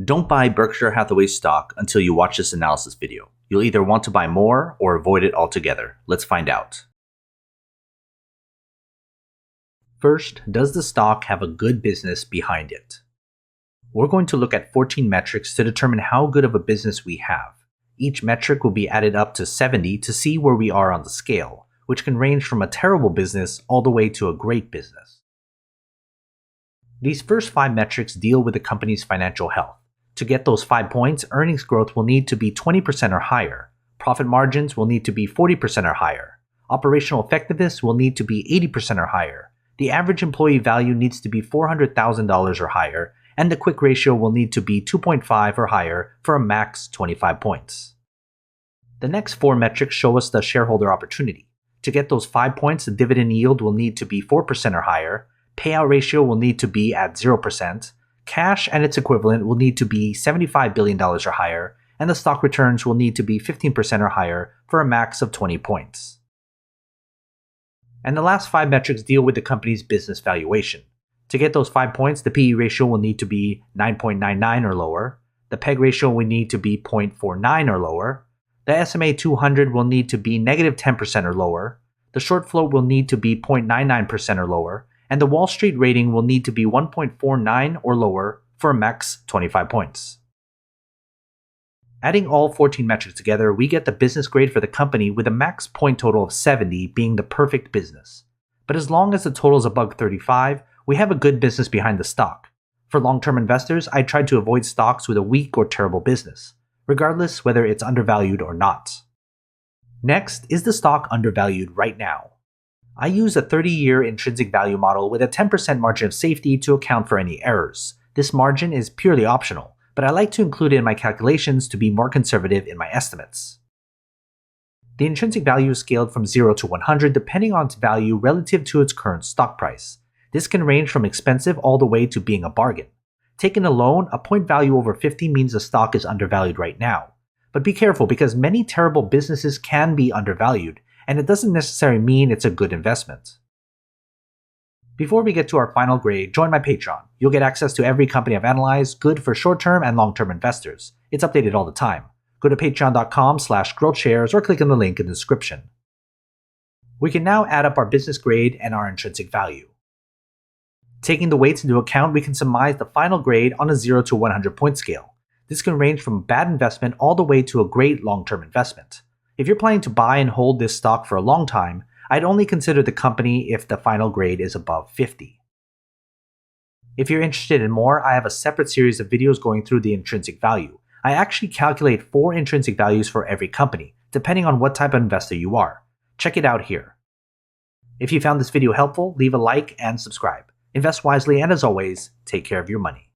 Don't buy Berkshire Hathaway stock until you watch this analysis video. You'll either want to buy more or avoid it altogether. Let's find out. First, does the stock have a good business behind it? We're going to look at 14 metrics to determine how good of a business we have. Each metric will be added up to 70 to see where we are on the scale, which can range from a terrible business all the way to a great business. These first 5 metrics deal with the company's financial health. To get those 5 points, earnings growth will need to be 20% or higher. Profit margins will need to be 40% or higher. Operational effectiveness will need to be 80% or higher. The average employee value needs to be $400,000 or higher, and the quick ratio will need to be 2.5 or higher for a max 25 points. The next 4 metrics show us the shareholder opportunity. To get those 5 points, the dividend yield will need to be 4% or higher, payout ratio will need to be at 0%, cash and its equivalent will need to be $75 billion or higher, and the stock returns will need to be 15% or higher for a max of 20 points. And the last 5 metrics deal with the company's business valuation. To get those 5 points, the PE ratio will need to be 9.99 or lower, the PEG ratio will need to be 0.49 or lower, the SMA 200 will need to be negative 10% or lower, the short float will need to be 0.99% or lower, and the Wall Street rating will need to be 1.49 or lower for a max 25 points. Adding all 14 metrics together, we get the business grade for the company with a max point total of 70 being the perfect business. But as long as the total is above 35, we have a good business behind the stock. For long-term investors, I try to avoid stocks with a weak or terrible business, regardless whether it's undervalued or not. Next, is the stock undervalued right now? I use a 30-year intrinsic value model with a 10% margin of safety to account for any errors. This margin is purely optional, but I like to include it in my calculations to be more conservative in my estimates. The intrinsic value is scaled from 0 to 100 depending on its value relative to its current stock price. This can range from expensive all the way to being a bargain. Taken alone, a point value over 50 means the stock is undervalued right now. But be careful because many terrible businesses can be undervalued, and it doesn't necessarily mean it's a good investment. Before we get to our final grade, join my Patreon. You'll get access to every company I've analyzed, good for short-term and long-term investors. It's updated all the time. Go to patreon.com/GrowthShares or click on the link in the description. We can now add up our business grade and our intrinsic value. Taking the weights into account, we can surmise the final grade on a 0 to 100 point scale. This can range from a bad investment all the way to a great long-term investment. If you're planning to buy and hold this stock for a long time, I'd only consider the company if the final grade is above 50. If you're interested in more, I have a separate series of videos going through the intrinsic value. I actually calculate 4 intrinsic values for every company, depending on what type of investor you are. Check it out here. If you found this video helpful, leave a like and subscribe. Invest wisely, and as always, take care of your money.